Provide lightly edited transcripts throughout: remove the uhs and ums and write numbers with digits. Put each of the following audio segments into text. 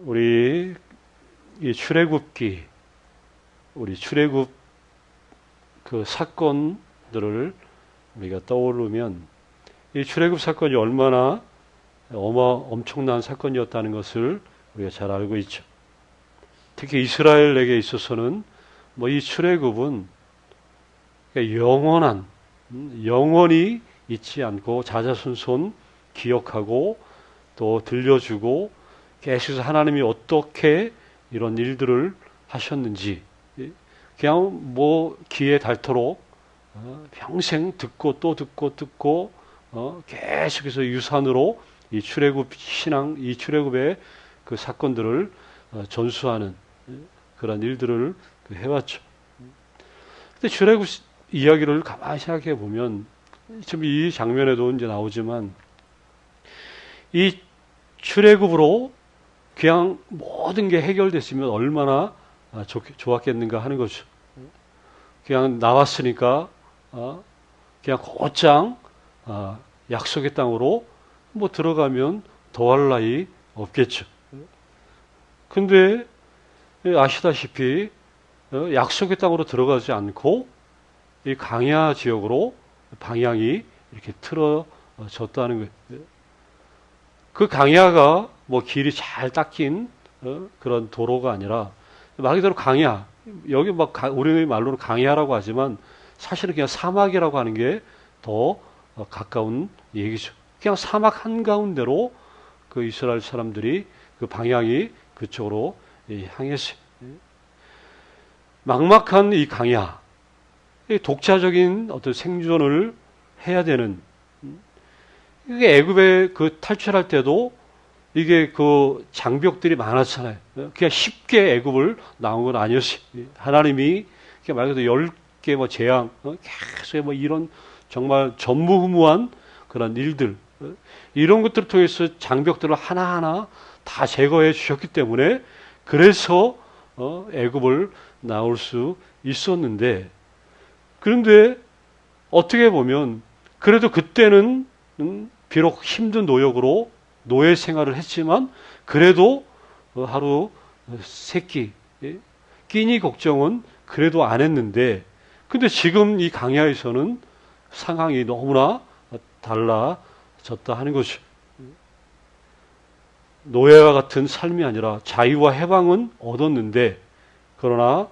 우리 이 출애굽기, 우리 출애굽 그 사건들을 우리가 떠오르면 이 출애굽 사건이 얼마나 엄청난 사건이었다는 것을 우리가 잘 알고 있죠. 특히 이스라엘에게 있어서는 뭐 이 출애굽은 영원한, 영원히 잊지 않고 자자손손 기억하고 또 들려주고 계속해서 하나님이 어떻게 이런 일들을 하셨는지 그냥 뭐 귀에 닳도록 평생 듣고 또 듣고 계속해서 유산으로 이 출애굽 신앙, 이 출애굽의 그 사건들을 전수하는 그런 일들을 해왔죠. 근데 출애굽 이야기를 가만히 생각해 보면 지금 이 장면에도 이제 나오지만 이 출애굽으로 그냥 모든 게 해결됐으면 얼마나 좋았겠는가 하는 거죠. 그냥 나왔으니까 그냥 곧장 약속의 땅으로 뭐 들어가면 더할 나위 없겠죠. 근데 아시다시피 약속의 땅으로 들어가지 않고 이 광야 지역으로 방향이 이렇게 틀어졌다는 거예요. 그 광야가 뭐 길이 잘 닦인 그런 도로가 아니라 말 그대로 광야, 여기 막 우리 말로는 광야라고 하지만 사실은 그냥 사막이라고 하는 게 더 가까운 얘기죠. 그냥 사막 한가운데로 그 이스라엘 사람들이 그 방향이 그쪽으로 향했어요. 막막한 이 광야, 독자적인 어떤 생존을 해야 되는, 이게 애굽에 그 탈출할 때도 이게 그 장벽들이 많았잖아요. 그냥 쉽게 애굽을 나온 건 아니었어요. 하나님이 말 그대로 10개 뭐 재앙, 계속 뭐 이런 정말 전무후무한 그런 일들, 이런 것들을 통해서 장벽들을 하나하나 다 제거해 주셨기 때문에 그래서 애굽을 나올 수 있었는데, 그런데 어떻게 보면 그래도 그때는 비록 힘든 노역으로 노예 생활을 했지만 그래도 하루 세끼 끼니 걱정은 그래도 안 했는데, 근데 지금 이 광야에서는 상황이 너무나 달라졌다 하는 거죠. 노예와 같은 삶이 아니라 자유와 해방은 얻었는데 그러나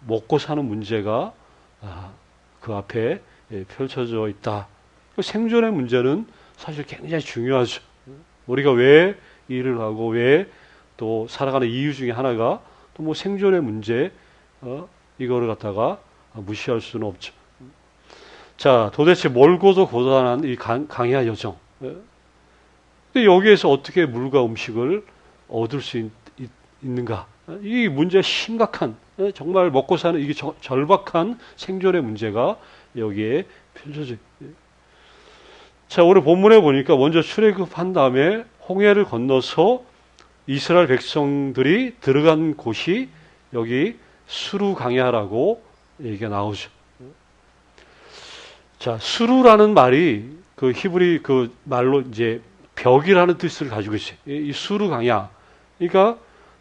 먹고 사는 문제가 그 앞에 펼쳐져 있다. 생존의 문제는 사실 굉장히 중요하죠. 우리가 왜 일을 하고 왜 또 살아가는 이유 중에 하나가 또 뭐 생존의 문제, 이거를 갖다가 무시할 수는 없죠. 자, 도대체 멀고도 고단한 이 광야 여정. 근데 여기에서 어떻게 물과 음식을 얻을 수 있는가? 이 문제가 심각한, 정말 먹고 사는 이게 절박한 생존의 문제가 여기에 펼쳐져요. 자, 오늘 본문에 보니까 먼저 출애굽한 다음에 홍해를 건너서 이스라엘 백성들이 들어간 곳이 여기 수르 광야라고 얘기가 나오죠. 자, 수르라는 말이 그 히브리 그 말로 이제 벽이라는 뜻을 가지고 있어요. 이 수르 광야. 그러니까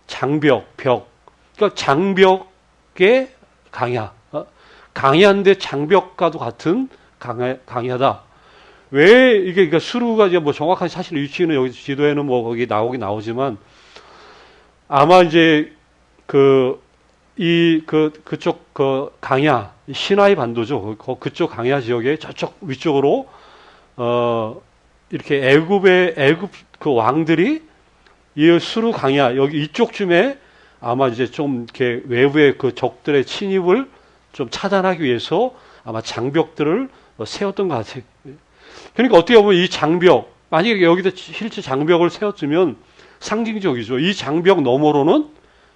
장벽, 벽. 그러니까 장벽의 광야. 광야인데 장벽과도 같은 광야다. 왜 이게 그러니까 수르가 이제 뭐 정확한 사실 위치는 여기 지도에는 뭐 거기 나오긴 나오지만 아마 이제 그쪽 그 광야 시나이 반도죠. 그쪽 광야 지역에 저쪽 위쪽으로 이렇게 애굽 그 왕들이 이 수르 광야 여기 이쪽쯤에 아마 이제 좀 이렇게 외부의 그 적들의 침입을 좀 차단하기 위해서 아마 장벽들을 세웠던 것 같아요. 그러니까 어떻게 보면 이 장벽, 만약에 여기다 실제 장벽을 세웠으면 상징적이죠. 이 장벽 너머로는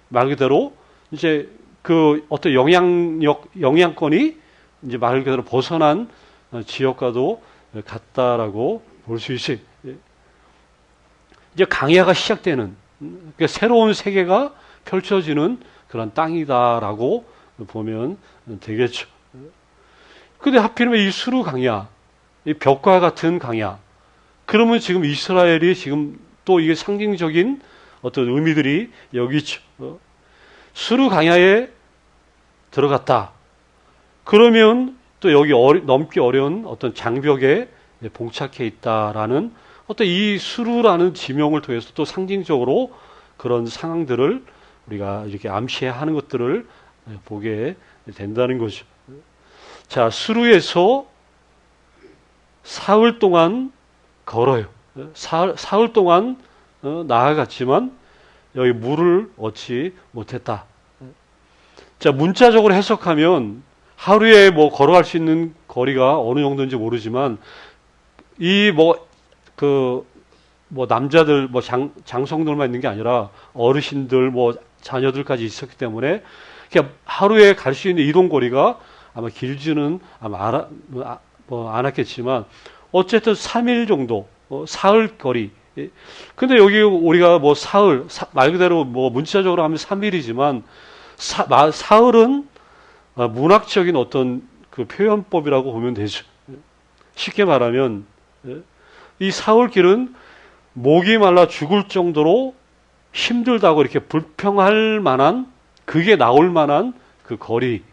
말 그대로 이제 그 어떤 영향권이 이제 말 그대로 벗어난 지역과도 같다라고 볼 수 있어요. 이제 광야가 시작되는, 그러니까 새로운 세계가 펼쳐지는 그런 땅이다라고 보면 되겠죠. 근데 하필이면 이 수르 광야, 이 벽과 같은 광야, 그러면 지금 이스라엘이 지금 또 이게 상징적인 어떤 의미들이 여기 있죠. 수르 강야에 들어갔다. 그러면 또 여기 넘기 어려운 어떤 장벽에 봉착해 있다라는 어떤 이 수르라는 지명을 통해서 또 상징적으로 그런 상황들을 우리가 이렇게 암시해 하는 것들을 보게 된다는 거죠. 자, 수르에서 사흘 동안 걸어요. 사흘 동안 나아갔지만 여기 물을 얻지 못했다. 자, 문자적으로 해석하면 하루에 뭐 걸어갈 수 있는 거리가 어느 정도인지 모르지만 이 남자들 장성들만 있는 게 아니라 어르신들 자녀들까지 있었기 때문에 그냥 하루에 갈 수 있는 이동 거리가 아마 길지는 아마 않았겠지만 어쨌든 3일 정도 사흘 거리. 근데 여기 우리가 사흘 말 그대로 문자적으로 하면 3일이지만 사흘은 문학적인 어떤 그 표현법이라고 보면 되죠. 쉽게 말하면 이 사흘길은 목이 말라 죽을 정도로 힘들다고 이렇게 불평할 만한 그게 나올 만한 그 거리.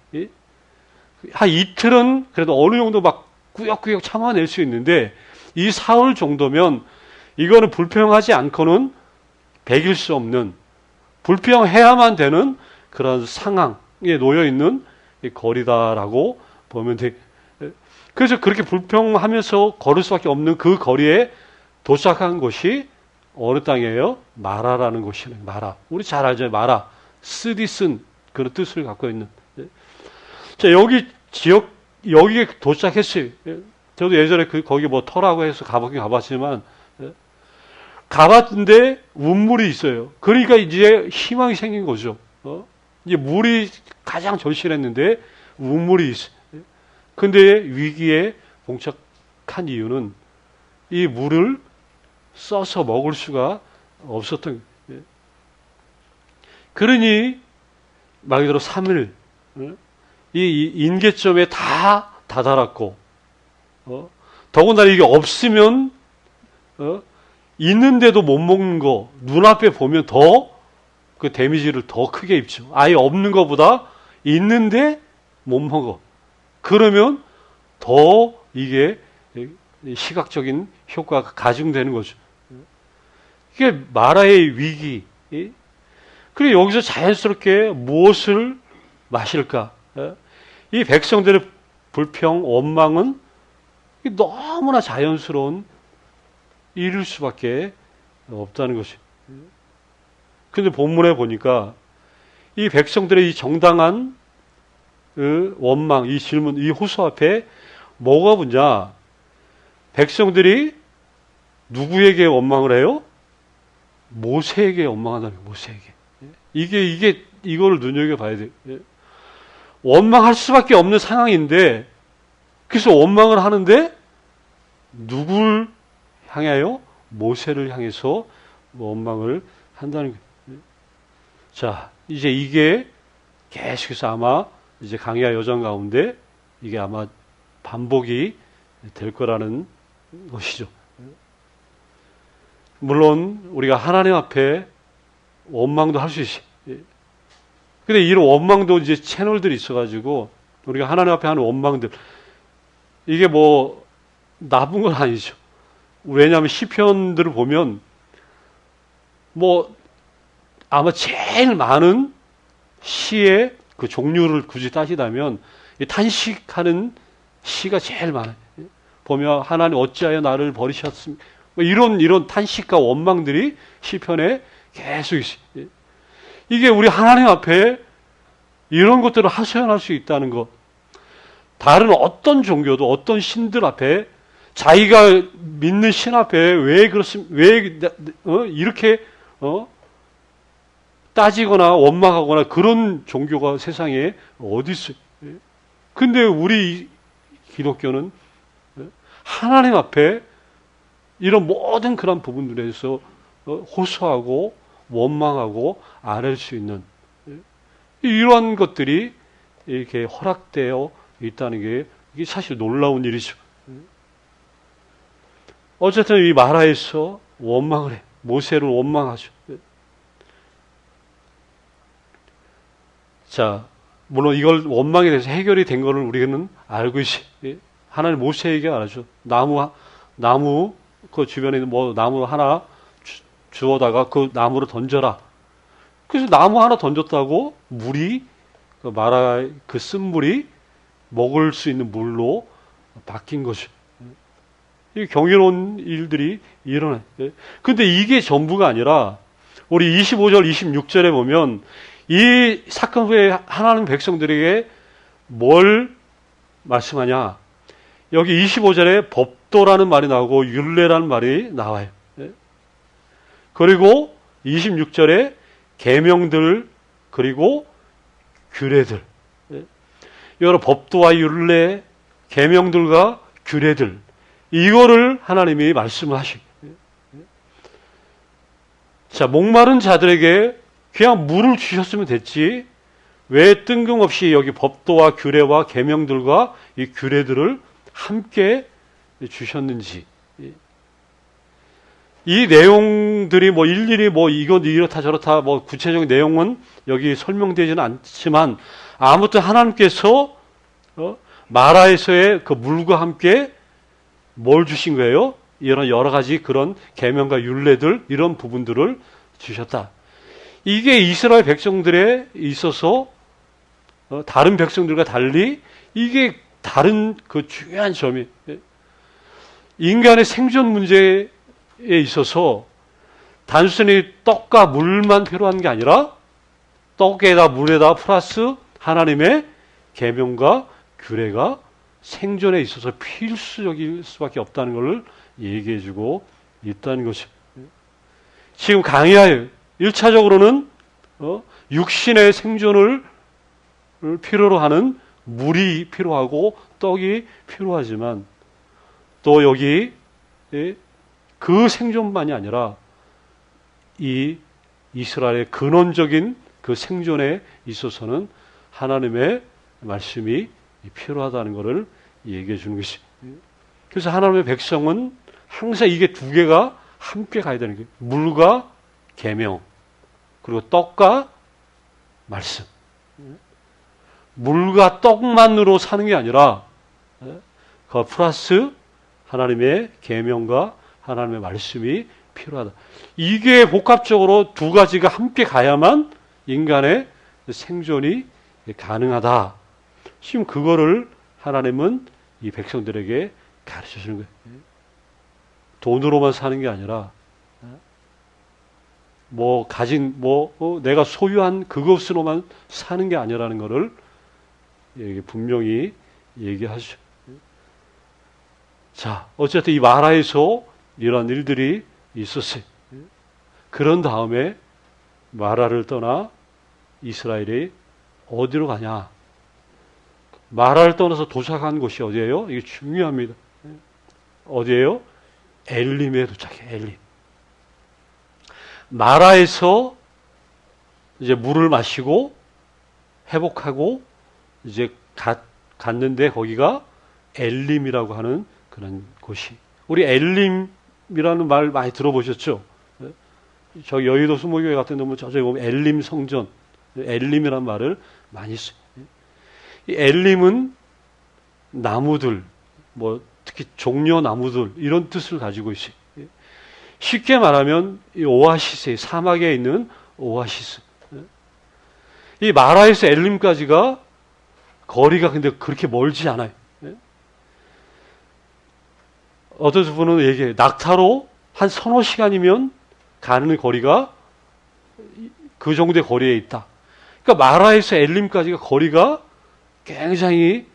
한 이틀은 그래도 어느 정도 꾸역꾸역 참아낼 수 있는데 이 사흘 정도면 이거는 불평하지 않고는 배길 수 없는 불평해야만 되는 그런 상황에 놓여 있는 거리다라고 보면 돼. 그래서 그렇게 불평하면서 걸을 수밖에 없는 그 거리에 도착한 곳이 어느 땅이에요? 마라라는 곳이에요. 마라. 우리 잘 알죠? 마라. 쓰디쓴 그런 뜻을 갖고 있는. 자, 여기에 도착했어요. 저도 예전에 거기 터라고 해서 가봤지만, 가봤는데 운물이 있어요. 그러니까 이제 희망이 생긴 거죠. 이제 물이 가장 절실했는데 운물이 있어요. 근데 위기에 봉착한 이유는 이 물을 써서 먹을 수가 없었던 거예요. 그러니 말 그대로 3일 이 인계점에 다 다다랐고 더군다나 이게 없으면 있는데도 못 먹는 거 눈앞에 보면 더 그 데미지를 더 크게 입죠. 아예 없는 것보다 있는데 못 먹어. 그러면 더 이게 시각적인 효과가 가중되는 거죠. 이게 마라의 위기. 그리고 여기서 자연스럽게 무엇을 마실까? 이 백성들의 불평, 원망은 너무나 자연스러운 일일 수밖에 없다는 것이. 근데 본문에 보니까 이 백성들의 이 정당한 그 원망, 이 질문, 이 호소 앞에 뭐가 붙냐? 백성들이 누구에게 원망을 해요? 모세에게 원망한다는 거예요. 모세에게. 이거를 눈여겨봐야 돼요. 원망할 수밖에 없는 상황인데, 그래서 원망을 하는데, 누굴 향하여? 모세를 향해서 원망을 한다는 거예요. 자, 이제 이게 계속해서 아마 이제 강야 여정 가운데 이게 아마 반복이 될 거라는 것이죠. 물론 우리가 하나님 앞에 원망도 할 수 있어요. 근데 이런 원망도 이제 채널들이 있어가지고 우리가 하나님 앞에 하는 원망들 이게 나쁜 건 아니죠. 왜냐하면 시편들을 보면 아마 제일 많은 시의 그 종류를 굳이 따지다면 탄식하는 시가 제일 많아요. 보면 하나님 어찌하여 나를 버리셨습니까? 이런 탄식과 원망들이 시편에 계속 있어요. 이게 우리 하나님 앞에 이런 것들을 하소연할 수 있다는 것. 다른 어떤 종교도 어떤 신들 앞에 자기가 믿는 신 앞에 왜 이렇게 따지거나 원망하거나 그런 종교가 세상에 어디 있어요? 근데 우리 기독교는 하나님 앞에 이런 모든 그런 부분들에서 호소하고 원망하고 아랠 수 있는 이러한 것들이 이렇게 허락되어 있다는 게 이게 사실 놀라운 일이죠. 어쨌든 이 마라에서 원망을 해. 모세를 원망하죠. 자, 물론 이걸 원망에 대해서 해결이 된 거를 우리는 알고 있지. 하나님 모세에게 알아줘. 나무 그 주변에 있는 뭐 나무 하나 주워다가 그 나무를 던져라. 그래서 나무 하나 던졌다고 물이 그 쓴물이 먹을 수 있는 물로 바뀐 것이. 이 경이로운 일들이 일어나요. 근데 이게 전부가 아니라 우리 25절, 26절에 보면 이 사건 후에 하나님 백성들에게 뭘 말씀하냐? 여기 25절에 법도라는 말이 나오고 율례라는 말이 나와요. 그리고 26절에 계명들 그리고 규례들. 여러 법도와 율례, 계명들과 규례들 이거를 하나님이 말씀하시고 자, 목마른 자들에게 그냥 물을 주셨으면 됐지 왜 뜬금없이 여기 법도와 규례와 계명들과 이 규례들을 함께 주셨는지 이 내용들이 뭐 일일이 뭐 이건 이렇다 저렇다 뭐 구체적인 내용은 여기 설명되지는 않지만 아무튼 하나님께서 마라에서의 그 물과 함께 뭘 주신 거예요? 이런 여러 가지 그런 계명과 율례들 이런 부분들을 주셨다. 이게 이스라엘 백성들에 있어서 다른 백성들과 달리 이게 다른 그 중요한 점이 인간의 생존 문제에 있어서 단순히 떡과 물만 필요한 게 아니라 떡에다 물에다 플러스 하나님의 계명과 규례가 생존에 있어서 필수적일 수밖에 없다는 것을 얘기해주고 있다는 것이죠. 지금 강의하여 1차적으로는 육신의 생존을 필요로 하는 물이 필요하고 떡이 필요하지만 또 여기 그 생존만이 아니라 이 이스라엘의 근원적인 그 생존에 있어서는 하나님의 말씀이 필요하다는 것을 얘기해 주는 것이. 그래서 하나님의 백성은 항상 이게 두 개가 함께 가야 되는 거예요. 물과 계명 그리고 떡과 말씀. 물과 떡만으로 사는 게 아니라 그 플러스 하나님의 계명과 하나님의 말씀이 필요하다. 이게 복합적으로 두 가지가 함께 가야만 인간의 생존이 가능하다. 지금 그거를 하나님은 이 백성들에게 가르쳐 주는 거예요. 돈으로만 사는 게 아니라 내가 소유한 그것으로만 사는 게 아니라는 것을 분명히 얘기하죠. 자, 어쨌든 이 마라에서 이런 일들이 있었어요. 그런 다음에 마라를 떠나 이스라엘이 어디로 가냐? 마라를 떠나서 도착한 곳이 어디예요? 이게 중요합니다. 어디예요? 엘림에 도착해. 엘림. 마라에서 이제 물을 마시고 회복하고 이제 갔는데 거기가 엘림이라고 하는 그런 곳이. 우리 엘림이라는 말 많이 들어보셨죠? 저 여의도 수목교회 같은 데 보면 저쪽에 보면 엘림 성전, 엘림이라는 말을 많이 써요. 이 엘림은 나무들, 특히 종려 나무들 이런 뜻을 가지고 있어요. 쉽게 말하면 이 오아시스, 사막에 있는 오아시스. 이 마라에서 엘림까지가 거리가 근데 그렇게 멀지 않아요. 어떤 분은 얘기해요. 낙타로 한 서너 시간이면 가는 거리가 그 정도의 거리에 있다. 그러니까 마라에서 엘림까지가 거리가 굉장히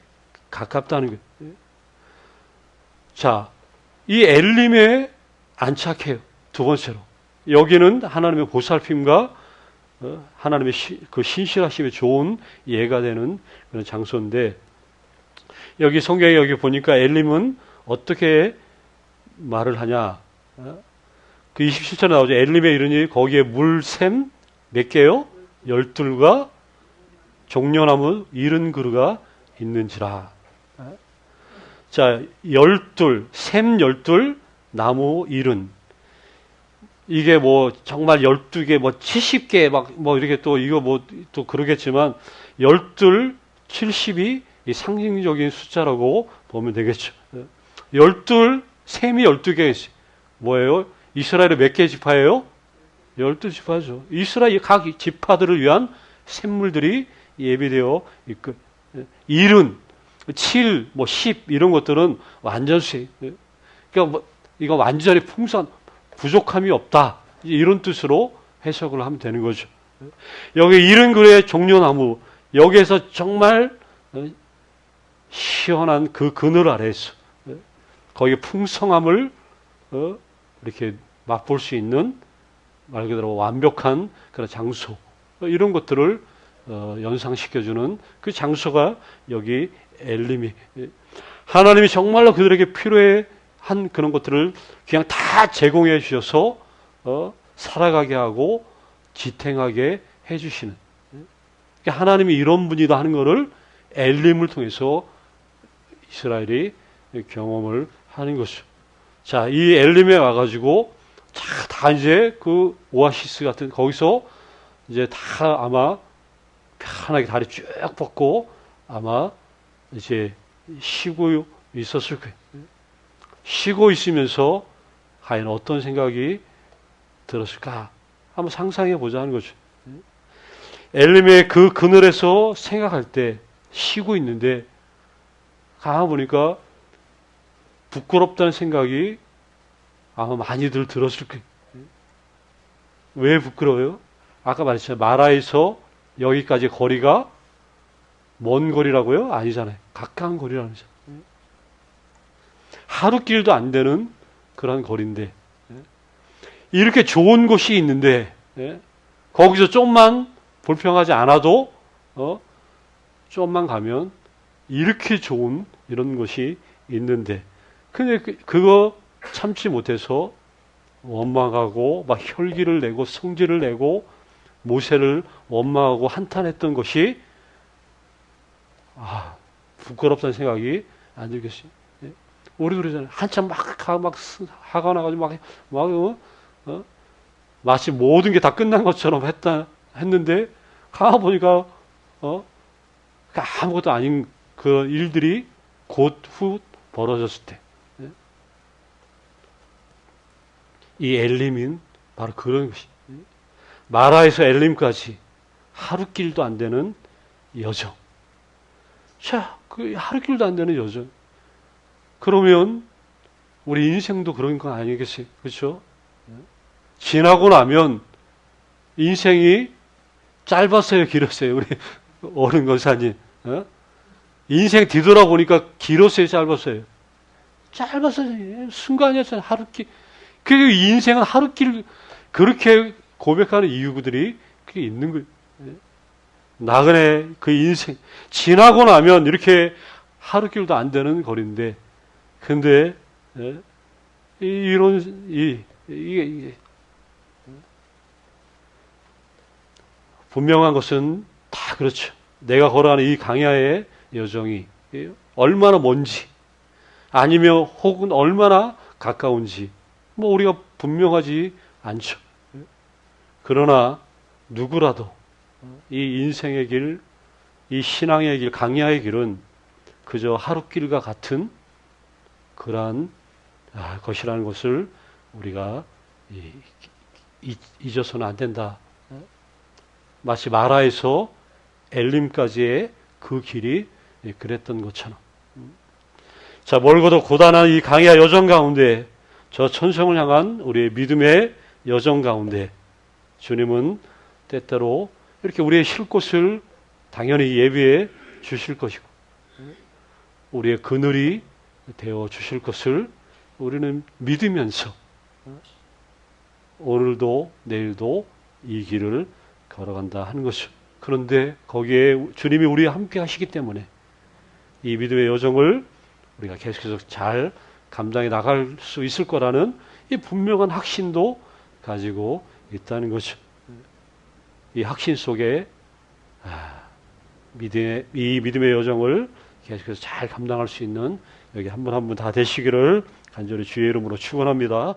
가깝다는 거예요. 자, 이 엘림에 안착해요. 두 번째로. 여기는 하나님의 보살핌과 하나님의 그 신실하심에 좋은 예가 되는 그런 장소인데, 여기 성경에 여기 보니까 엘림은 어떻게 말을 하냐. 그 27절에 나오죠. 엘림에 이르니 거기에 물샘 몇 개요? 12가 종려나무 70그루가 있는지라. 자, 12, 샘 12, 나무 70. 이게 정말 12개, 70개, 이렇게 또 이거 또 그러겠지만, 열둘, 70이 이 상징적인 숫자라고 보면 되겠죠. 열둘, 셈이 12개 있어요. 뭐예요? 이스라엘의 몇 개 지파예요? 12지파죠. 이스라엘 각 지파들을 위한 샘물들이 예비되어 있고, 1은 7, 10 이런 것들은 완전 수익. 그러니까 뭐 이거 완전히 풍선 부족함이 없다. 이런 뜻으로 해석을 하면 되는 거죠. 여기 1은 그의 종려나무, 여기에서 정말 시원한 그 그늘 아래에서 거기에 풍성함을 이렇게 맛볼 수 있는 말 그대로 완벽한 그런 장소, 이런 것들을 연상시켜주는 그 장소가 여기 엘림이, 하나님이 정말로 그들에게 필요한 그런 것들을 그냥 다 제공해 주셔서 살아가게 하고 지탱하게 해주시는, 하나님이 이런 분이다 하는 것을 엘림을 통해서 이스라엘이 경험을 하는 것이죠. 자, 이 엘림에 와가지고 다 이제 그 오아시스 같은 거기서 이제 다 아마 편하게 다리 쭉 뻗고 아마 이제 쉬고 있었을 거예요. 쉬고 있으면서 과연 어떤 생각이 들었을까? 한번 상상해 보자는 거죠. 엘림의 그 그늘에서 생각할 때 쉬고 있는데 가만 보니까 부끄럽다는 생각이 아마 많이들 들었을 거예요. 왜 부끄러워요? 아까 말했잖아요. 마라에서 여기까지 거리가 먼 거리라고요? 아니잖아요. 가까운 거리라는 거죠. 하루길도 안 되는 그런 거리인데, 이렇게 좋은 곳이 있는데 거기서 좀만 불평하지 않아도 좀만 가면 이렇게 좋은 이런 것이 있는데, 근데 그거 참지 못해서 원망하고 막 혈기를 내고 성질을 내고 모세를 원망하고 한탄했던 것이 부끄럽다는 생각이 안 들겠어요. 우리도 그러잖아요. 한참 막 화가 나가지고 마치 모든 게 다 끝난 것처럼 했는데 가만 보니까 아무것도 아닌 그 일들이 곧 후 벌어졌을 때, 이 엘림인 바로 그런 것이, 마라에서 엘림까지 하루길도 안 되는 여정. 자, 그 하루길도 안 되는 여정. 그러면 우리 인생도 그런 건 아니겠어요? 그렇죠? 지나고 나면 인생이 짧았어요, 길었어요? 우리 어른 권사님. 인생 뒤돌아보니까 길었어요, 짧았어요? 짧았어요. 순간이었어요. 하루길. 그리고 인생은 하루길, 그렇게 고백하는 이유들이 그게 있는 거예요. 나그네 그 인생 지나고 나면 이렇게 하루길도 안 되는 거리인데, 근데 이게 분명한 것은 다 그렇죠. 내가 걸어가는 이 강야의 여정이 얼마나 먼지, 아니면 혹은 얼마나 가까운지 뭐 우리가 분명하지 않죠. 그러나 누구라도 이 인생의 길, 이 신앙의 길, 강야의 길은 그저 하루길과 같은 그러한 것이라는 것을 우리가 잊어서는 안 된다. 마치 마라에서 엘림까지의 그 길이 그랬던 것처럼. 자, 멀고도 고단한 이 강야 여정 가운데, 저 천성을 향한 우리의 믿음의 여정 가운데 주님은 때때로 이렇게 우리의 쉴 곳을 당연히 예비해 주실 것이고, 우리의 그늘이 되어 주실 것을 우리는 믿으면서 오늘도 내일도 이 길을 걸어간다 하는 것이죠. 그런데 거기에 주님이 우리와 함께 하시기 때문에 이 믿음의 여정을 우리가 계속해서 잘 감당해 나갈 수 있을 거라는 이 분명한 확신도 가지고 있다는 거죠. 이 확신 속에 이 믿음의 여정을 계속해서 잘 감당할 수 있는 여기 한 분 한 분 다 되시기를 간절히 주의 이름으로 축원합니다.